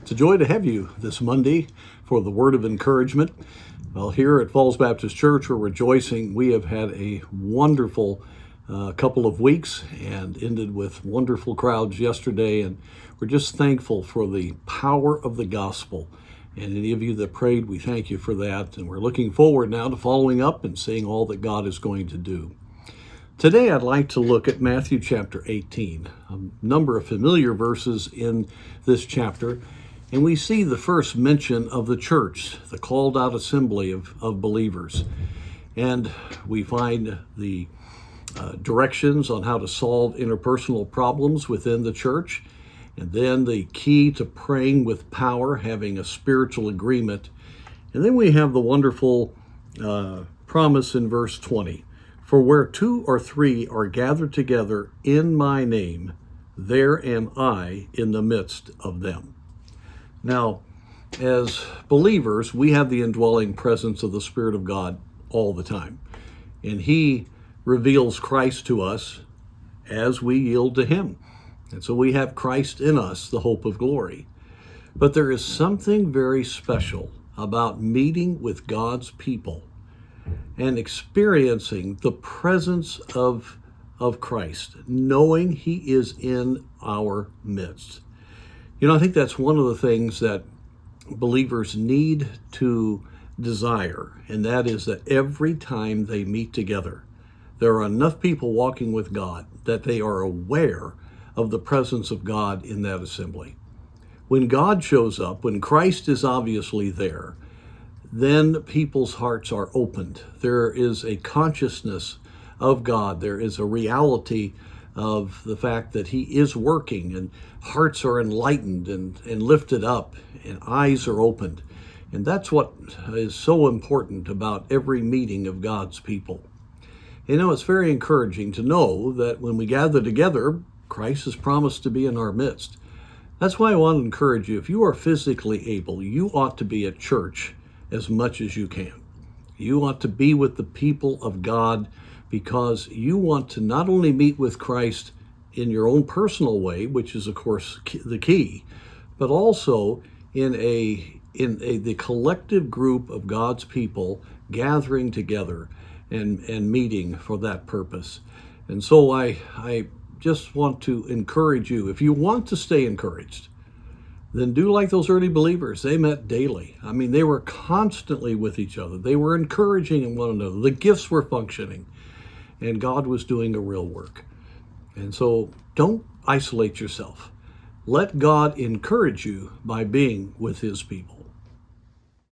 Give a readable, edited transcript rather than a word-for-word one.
It's a joy to have you this Monday for the word of encouragement. Well, here at Falls Baptist Church, we're rejoicing. We have had a wonderful couple of weeks and ended with wonderful crowds yesterday. And we're just thankful for the power of the gospel. And any of you that prayed, we thank you for that. And we're looking forward now to following up and seeing all that God is going to do. Today, I'd like to look at Matthew chapter 18, a number of familiar verses in this chapter. And we see the first mention of the church, the called out assembly of believers. And we find the directions on how to solve interpersonal problems within the church. And then the key to praying with power, having a spiritual agreement. And then we have the wonderful promise in verse 20. For where 2 or 3 are gathered together in my name, there am I in the midst of them. Now, as believers, we have the indwelling presence of the Spirit of God all the time. And He reveals Christ to us as we yield to Him. And so we have Christ in us, the hope of glory. But there is something very special about meeting with God's people and experiencing the presence of Christ, knowing He is in our midst. You know, I think that's one of the things that believers need to desire, and that is that every time they meet together, there are enough people walking with God that they are aware of the presence of God in that assembly. When God shows up, when Christ is obviously there, then people's hearts are opened. There is a consciousness of God. There is a reality of the fact that He is working, and hearts are enlightened and lifted up, and eyes are opened. And that's what is so important about every meeting of God's people. You know, it's very encouraging to know that when we gather together, Christ has promised to be in our midst. That's why I want to encourage you, if you are physically able, you ought to be at church as much as you can. You ought to be with the people of God, because you want to not only meet with Christ in your own personal way, which is of course the key, but also in the collective group of God's people gathering together and meeting for that purpose. And so I just want to encourage you, if you want to stay encouraged, then do like those early believers. They met daily. I mean, they were constantly with each other. They were encouraging one another. The gifts were functioning. And God was doing a real work. And so don't isolate yourself. Let God encourage you by being with His people.